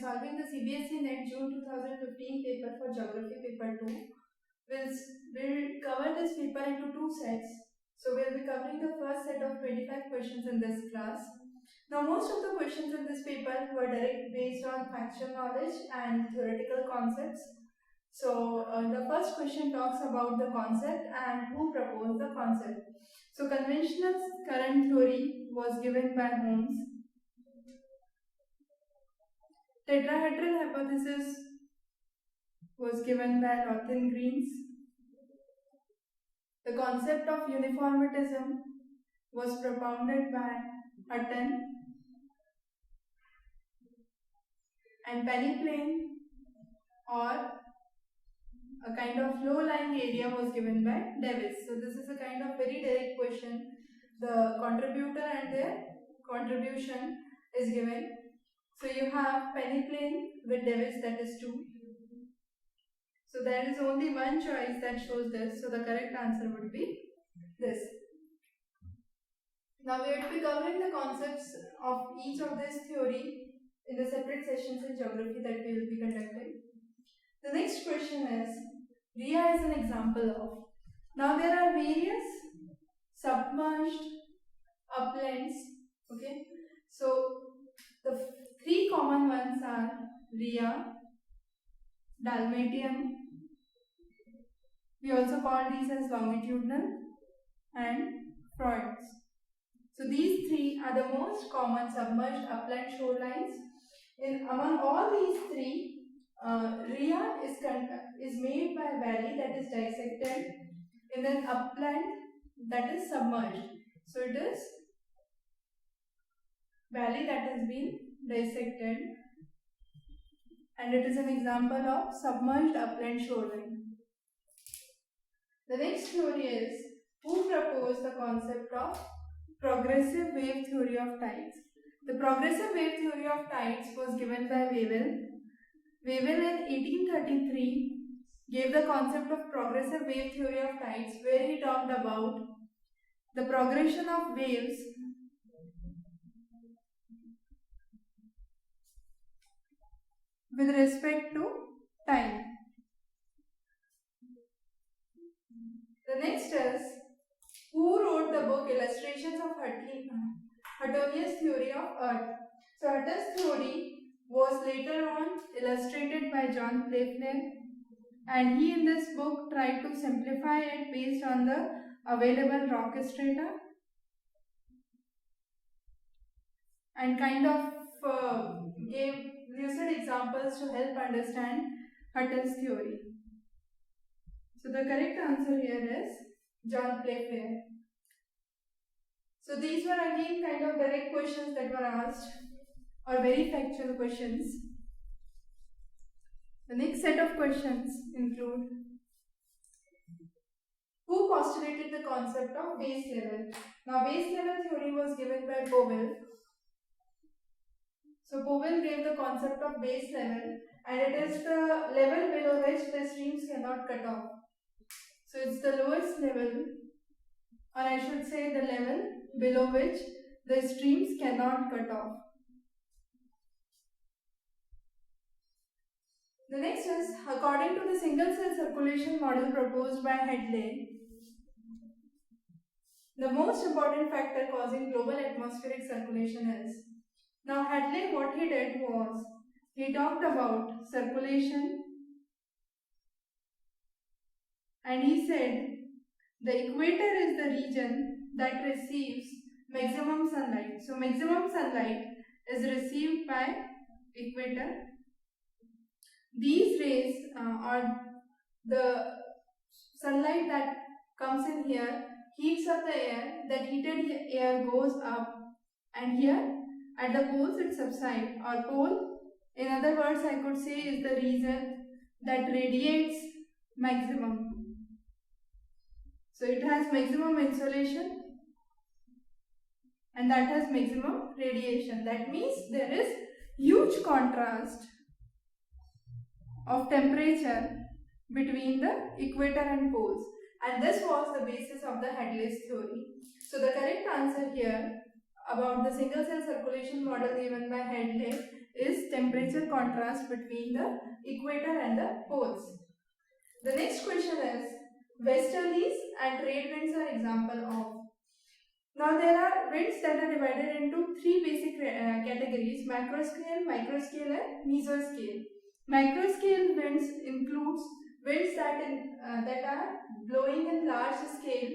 Solving the CBSE NET June 2015 paper for Geography Paper 2. We'll cover this paper into two sets. So we'll be covering the first set of 25 questions in this class. Now most of the questions in this paper were based on factual knowledge and theoretical concepts. So the first question talks about the concept and who proposed the concept. So conventional current theory was given by Holmes. Tetrahedral hypothesis was given by Lothin-Greens. The concept of uniformitism was propounded by Hutton, and peneplain or a kind of low-lying area was given by Davis. So this is a kind of very direct question. The contributor and their contribution is given. So you have peneplain with Davis, that is 2. So there is only one choice that shows this. So the correct answer would be this. Now we will be covering the concepts of each of this theory in the separate sessions in geography that we will be conducting. The next question is, Rhea is an example of. Now there are various submerged uplands. Okay. So the three common ones are Rhea, Dalmatian. We also call these as longitudinal, and Freud's. So these three are the most common submerged upland shorelines. Among all these three, Rhea is made by a valley that is dissected in an upland that is submerged. So it is valley that has been dissected, and it is an example of submerged upland shoreline. The next theory is, who proposed the concept of progressive wave theory of tides? The progressive wave theory of tides was given by Wavell. Wavell in 1833 gave the concept of progressive wave theory of tides, where he talked about the progression of waves with respect to time. The next is, who wrote the book Illustrations of Huttonius Theory of Earth? So Hutton's theory was later on illustrated by John Playfair, and he in this book tried to simplify it based on the available rock strata and kind of gave lucid examples to help understand Hutton's theory. So the correct answer here is John Playfair. So these were again kind of direct questions that were asked, or very factual questions. The next set of questions include, who postulated the concept of base level? Now base level theory was given by Powell. So Powell gave the concept of base level, and it is the level below which the streams cannot cut off. So it's the lowest level, or I should say the level below which the streams cannot cut off. The next is, according to the single cell circulation model proposed by Hadley, the most important factor causing global atmospheric circulation is. Now Hadley, what he did was, he talked about circulation, and he said the equator is the region that receives maximum sunlight. So maximum sunlight is received by equator. These rays or the sunlight that comes in here heats up the air. That heated air goes up, and here at the poles it subsides, or pole, in other words I could say, is the region that radiates maximum. So it has maximum insolation and that has maximum radiation. That means there is huge contrast of temperature between the equator and poles, and this was the basis of the Hadley's theory. So the correct answer here about the single cell circulation model given by Hadley is temperature contrast between the equator and the poles. The next question is westerlies and trade winds are example of. Now there are winds that are divided into three basic categories: macroscale, microscale and mesoscale. Macroscale winds includes winds that are blowing in large scale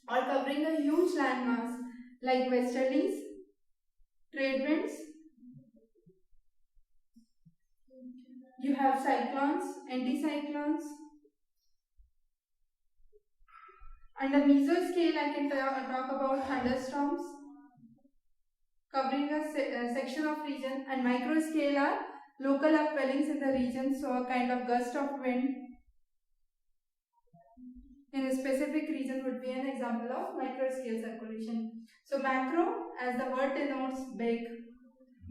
or covering a huge landmass like westerlies, trade winds. You have cyclones, anticyclones. Under mesoscale, I can talk about thunderstorms covering a section of region, and microscale are local upwellings in the region, so a kind of gust of wind in a specific region would be an example of microscale circulation. So macro, as the word denotes, big.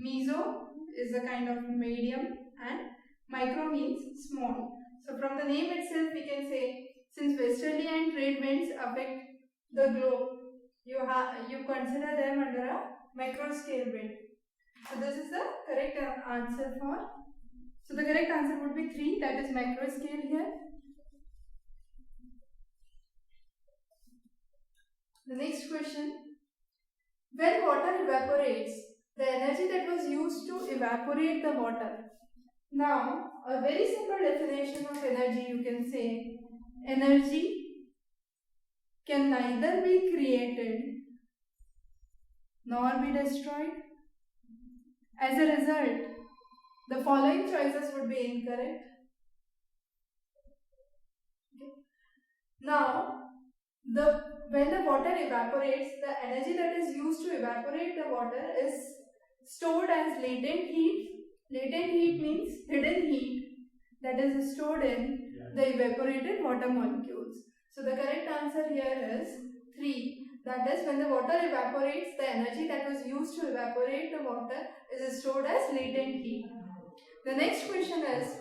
Meso is a kind of medium, and micro means small. So from the name itself we can say, since westerly and trade winds affect the globe, you consider them under a macroscale wind. So this is the correct answer for. So the correct answer would be 3, that is macroscale here. The next question: when water evaporates, the energy that was used to evaporate the water. Now, a very simple definition of energy, you can say, energy can neither be created nor be destroyed. As a result, the following choices would be incorrect. Okay. Now, when the water evaporates, the energy that is used to evaporate the water is stored as latent heat. Latent heat means hidden heat that is stored in the evaporated water molecules. So the correct answer here is 3. That is, when the water evaporates, the energy that was used to evaporate the water is stored as latent heat. The next question is,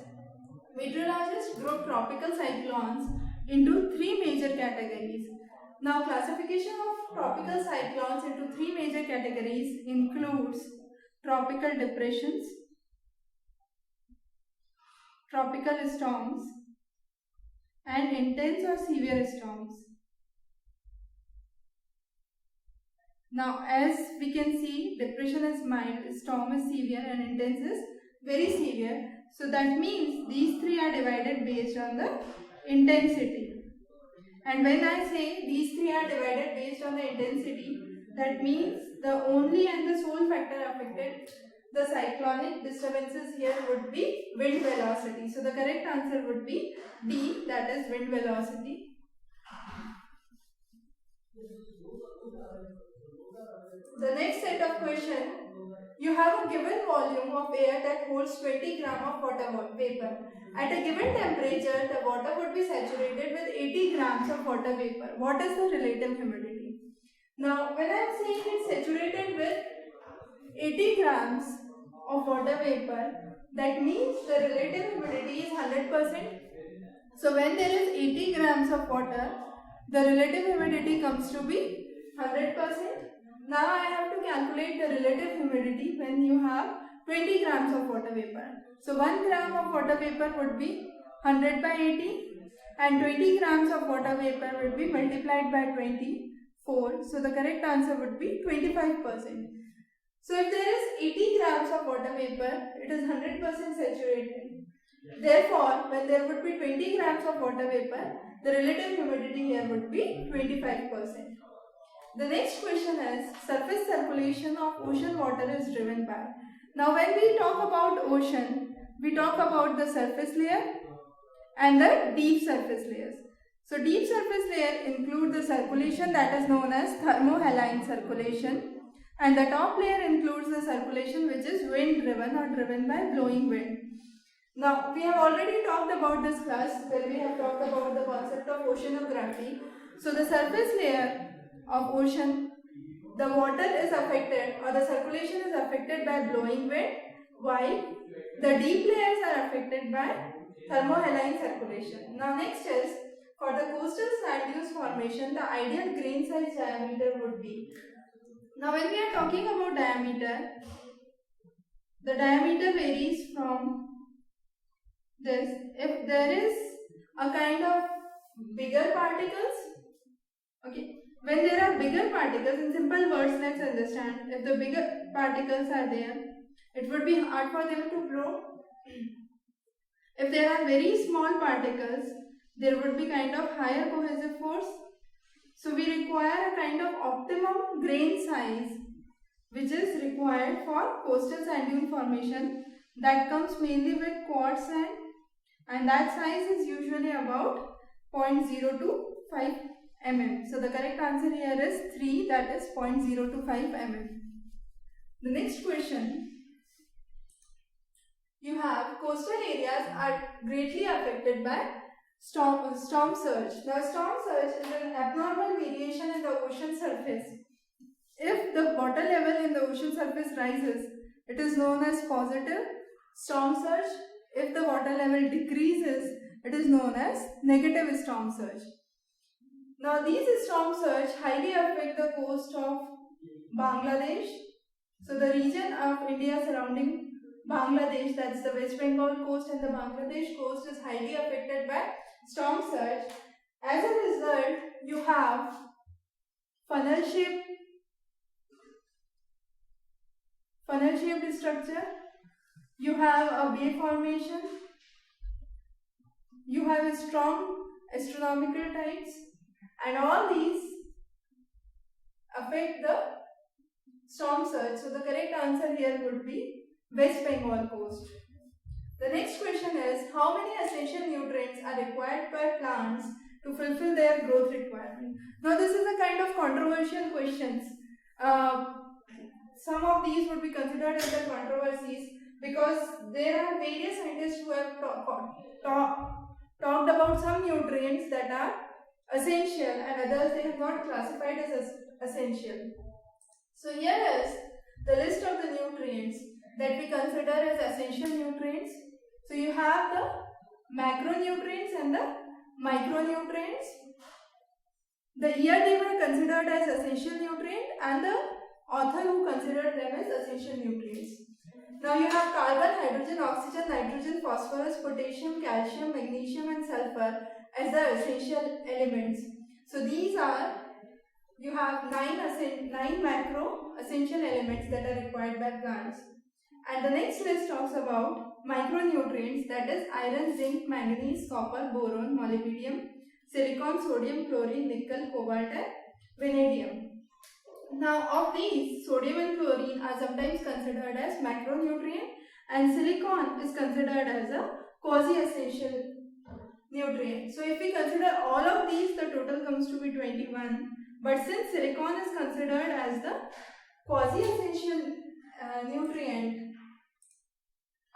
meteorologists group tropical cyclones into 3 major categories. Now, classification of tropical cyclones into 3 major categories includes tropical depressions, tropical storms, and intense or severe storms. Now, as we can see, depression is mild, storm is severe, and intense is very severe. So that means these 3 are divided based on the intensity. And when I say these 3 are divided based on the intensity, that means the only and the sole factor affected the cyclonic disturbances here would be wind velocity. So the correct answer would be D, that is wind velocity. The next set of question, you have a given volume of air that holds 20 gram of water vapor. At a given temperature, the water would be saturated with 80 grams of water vapor. What is the relative humidity? Now, when I am saying it's saturated with 80 grams of water vapor, that means the relative humidity is 100%. So when there is 80 grams of water, the relative humidity comes to be 100%. Now I have to calculate the relative humidity when you have 20 grams of water vapor. So 1 gram of water vapor would be 100 by 80, and 20 grams of water vapor would be multiplied by 24. So the correct answer would be 25%. So if there is 80 grams of water vapor, it is 100% saturated. Therefore, when there would be 20 grams of water vapor, the relative humidity here would be 25%. The next question is, surface circulation of ocean water is driven by. Now when we talk about ocean, we talk about the surface layer and the deep surface layers. So deep surface layer include the circulation that is known as thermohaline circulation, and the top layer includes the circulation which is wind driven or driven by blowing wind. Now we have already talked about this class where we have talked about the concept of oceanography. So the surface layer of ocean, the water is affected or the circulation is affected by blowing wind, while the deep layers are affected by thermohaline circulation. Now next is, for the coastal sand dunes formation, the ideal grain size diameter would be. Now when we are talking about diameter, the diameter varies from this. If there is a kind of bigger particles, okay, when there are bigger particles, in simple words, let's understand, if the bigger particles are there, it would be hard for them to blow. If there are very small particles, there would be kind of higher cohesive force. So we require a kind of optimum grain size which is required for coastal sand dune formation, that comes mainly with quartz sand, and that size is usually about 0.025 mm. So the correct answer here is 3, that is 0.025 mm. The next question, you have coastal areas are greatly affected by storm surge. Now storm surge is an abnormal variation in the ocean surface. If the water level in the ocean surface rises, it is known as positive storm surge. If the water level decreases, it is known as negative storm surge. Now these storm surge highly affect the coast of Bangladesh. So the region of India surrounding Bangladesh, that's the West Bengal coast and the Bangladesh coast, is highly affected by storm surge. As a result, you have funnel-shaped structure, you have a bay formation, you have a strong astronomical tides, and all these affect the storm surge. So the correct answer here would be West Bengal coast. The next question is, how many essential nutrients are required by plants to fulfill their growth requirement? Now this is a kind of controversial questions. Some of these would be considered as the controversies because there are various scientists who have talked about some nutrients that are essential and others they have not classified as essential. So here is the list of the nutrients that we consider as essential nutrients. So you have the macronutrients and the micronutrients. The year they were considered as essential nutrient and the author who considered them as essential nutrients. Now you have carbon, hydrogen, oxygen, nitrogen, phosphorus, potassium, calcium, magnesium and sulfur as the essential elements. So these are, you have 9 macro essential elements that are required by plants. And the next list talks about micronutrients, that is iron, zinc, manganese, copper, boron, molybdenum, silicon, sodium, chlorine, nickel, cobalt and vanadium. Now of these, sodium and chlorine are sometimes considered as macronutrient and silicon is considered as a quasi-essential nutrient. So if we consider all of these, the total comes to be 21. But since silicon is considered as the quasi-essential nutrient,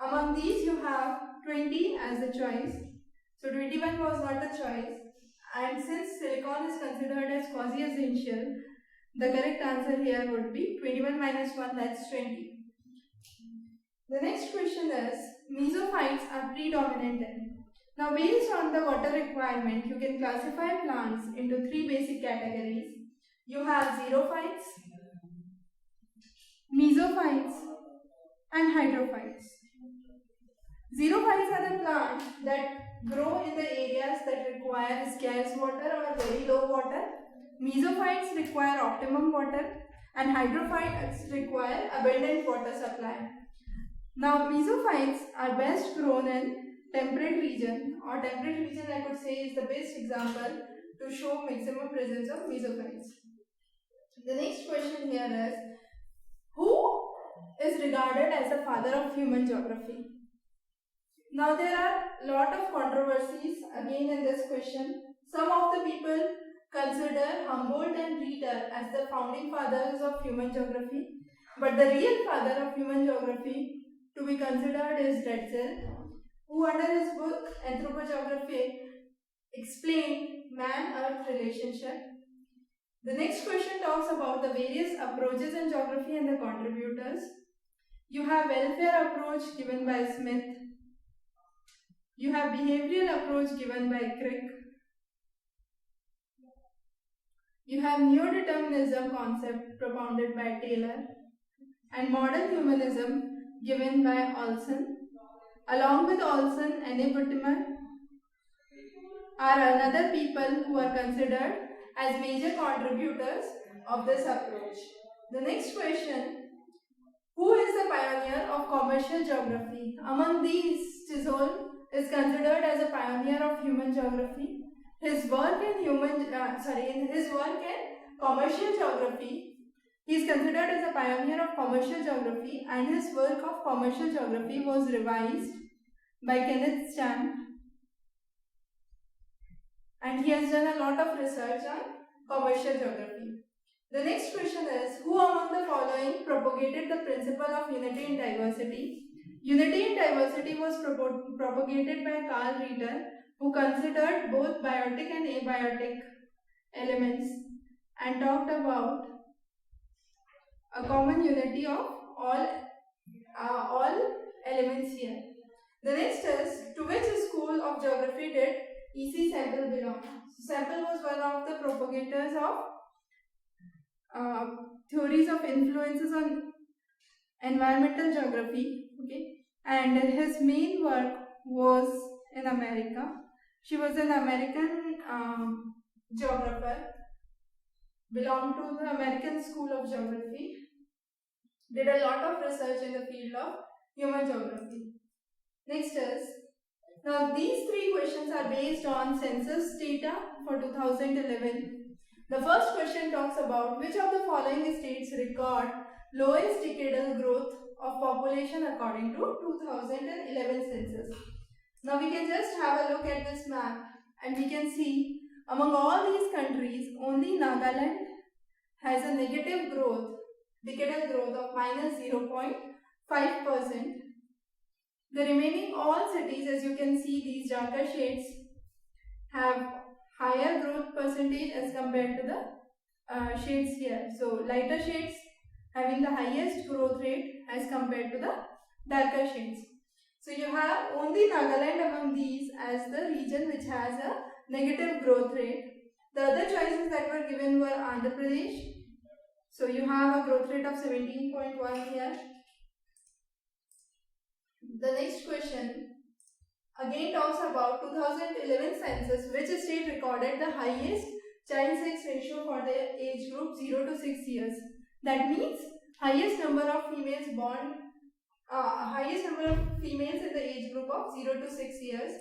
among these you have 20 as the choice. So 21 was not the choice. And since silicon is considered as quasi-essential, the correct answer here would be 21 minus 1, that's 20. The next question is, mesophytes are predominant in. Now based on the water requirement, you can classify plants into 3 basic categories. You have xerophytes, mesophytes and hydrophytes. Xerophytes are the plants that grow in the areas that require scarce water or very low water. Mesophytes require optimum water and hydrophytes require abundant water supply. Now mesophytes are best grown in temperate region, or temperate region I could say is the best example to show maximum presence of mesophytes. The next question here is, who is regarded as the father of human geography? Now there are a lot of controversies again in this question. Some of the people consider Humboldt and Ritter as the founding fathers of human geography, but the real father of human geography to be considered is Drexel, who under his book Anthropogeography explained man-earth relationship. The next question talks about the various approaches in geography and the contributors. You have welfare approach given by Smith. You have behavioral approach given by Crick. You have neo-determinism concept propounded by Taylor. And modern humanism given by Olson. Along with Olson, N.A. Buttimer are another people who are considered as major contributors of this approach. The next question, who is the pioneer of commercial geography? Among these, Chisholm is considered as a pioneer of human geography. His work in commercial geography, he is considered as a pioneer of commercial geography, and his work of commercial geography was revised by Kenneth Stan, and he has done a lot of research on commercial geography. The next question is, who among the following propagated the principle of unity in diversity? Unity in diversity was propagated by Carl Ritter, who considered both biotic and abiotic elements and talked about a common unity of all elements here. The next is, to which school of geography did E.C. Semple belong? Semple was one of the propagators of theories of influences on environmental geography, okay, and his main work was in America. She was an American geographer, belonged to the American School of Geography, did a lot of research in the field of human geography. Next is, now these three questions are based on census data for 2011. The first question talks about which of the following states record lowest decadal growth of population according to 2011 census. Now we can just have a look at this map and we can see among all these countries only Nagaland has a negative growth, decadal growth of minus 0.5%. The remaining all cities, as you can see, these darker shades have higher growth percentage as compared to the shades here. So lighter shades having the highest growth rate as compared to the darker shades. So you have only Nagaland among these as the region which has a negative growth rate. The other choices that were given were Andhra Pradesh. So you have a growth rate of 17.1 here. The next question again talks about 2011 census, which state recorded the highest child sex ratio for the age group 0 to 6 years. That means highest number of females born, highest number of females in the age group of 0 to 6 years.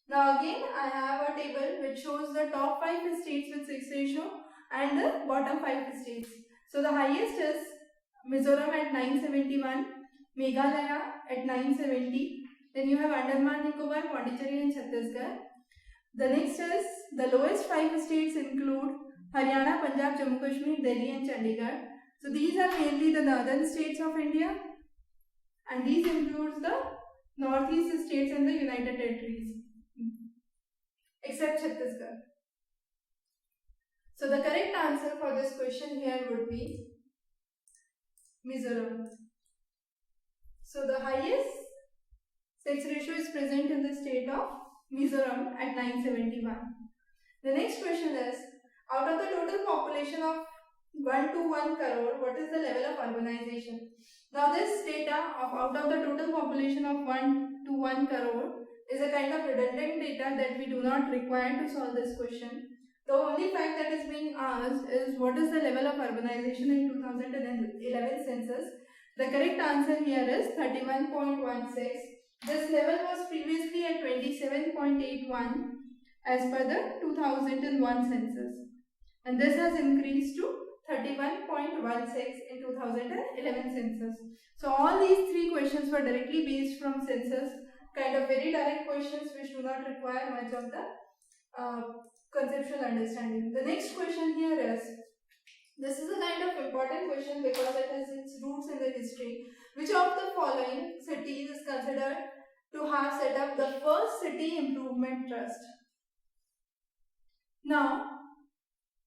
Now again I have a table which shows the top 5 states with sex ratio and the bottom 5 states. So the highest is Mizoram at 971, Meghalaya at 970. Then you have Andaman Nicobar, Pondicherry and Chhattisgarh. The next is, the lowest 5 states include Haryana, Punjab, Jammu Kashmir, Delhi and Chandigarh. So these are mainly the northern states of India, and these includes the northeast states and the United Territories, except Chhattisgarh. So the correct answer for this question here would be Mizoram. So the highest sex ratio is present in the state of Mizoram at 971. The next question is, out of the total population of 1 to 1 crore, what is the level of urbanization? Now this data of out of the total population of 1 to 1 crore is a kind of redundant data that we do not require to solve this question. The only fact that is being asked is what is the level of urbanization in 2011 census. The correct answer here is 31.16. This level was previously at 27.81 as per the 2001 census, and this has increased to 31.16 in 2011 census. So all these three questions were directly based from census, kind of very direct questions which do not require much of the conceptual understanding. The next question here is, this is a kind of important question because it has its roots in the history. Which of the following cities is considered to have set up the first city improvement trust? Now,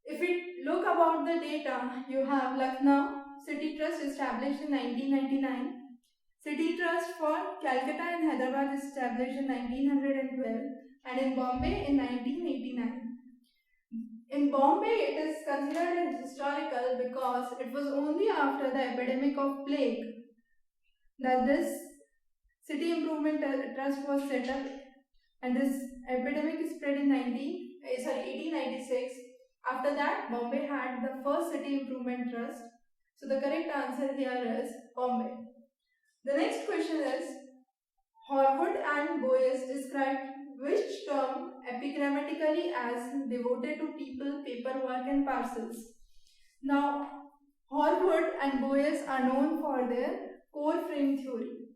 if we look about the data, you have Lucknow City Trust established in 1999. City Trust for Calcutta and Hyderabad established in 1912, and in Bombay in 1989. In Bombay, it is considered as historical because it was only after the epidemic of plague that this city improvement trust was set up, and this epidemic spread in 1896. After that, Bombay had the first city improvement trust. So the correct answer here is Bombay. The next question is, Horwood and Boyes described which term epigrammatically as devoted to people, paperwork and parcels. Now, Horwood and Boyes are known for their core frame theory.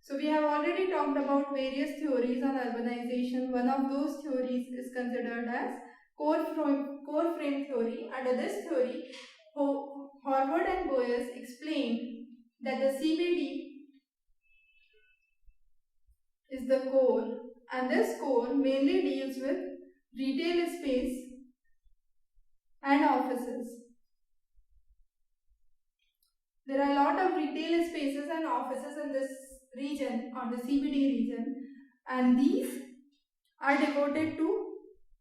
So we have already talked about various theories on urbanization. One of those theories is considered as core frame theory. Under this theory, Horwood and Boyes explained that the CBD is the core, and this core mainly deals with retail space and offices. There are a lot of retail spaces and offices in this region, or the CBD region, and these are devoted to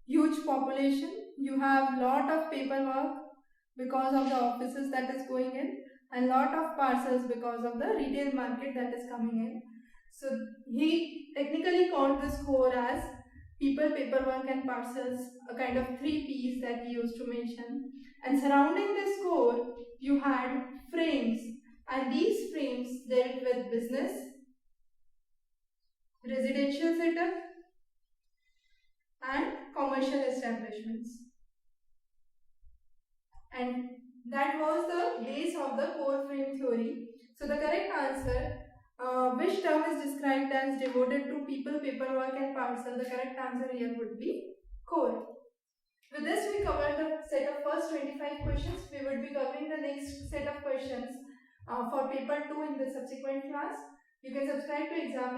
huge population. You have lot of paperwork because of the offices that is going in, and lot of parcels because of the retail market that is coming in. So he technically called this core as people, paperwork and parcels, a kind of 3 P's that he used to mention. And surrounding this core, you had frames, and these frames dealt with business, residential setup and commercial establishments. And that was the base of the core frame theory. So the correct answer, which term is described as devoted to people, paperwork and parcel, the correct answer here would be core. With this we covered the set of first 25 questions. We would be covering the next set of questions for paper 2 in the subsequent class. You can subscribe to Exam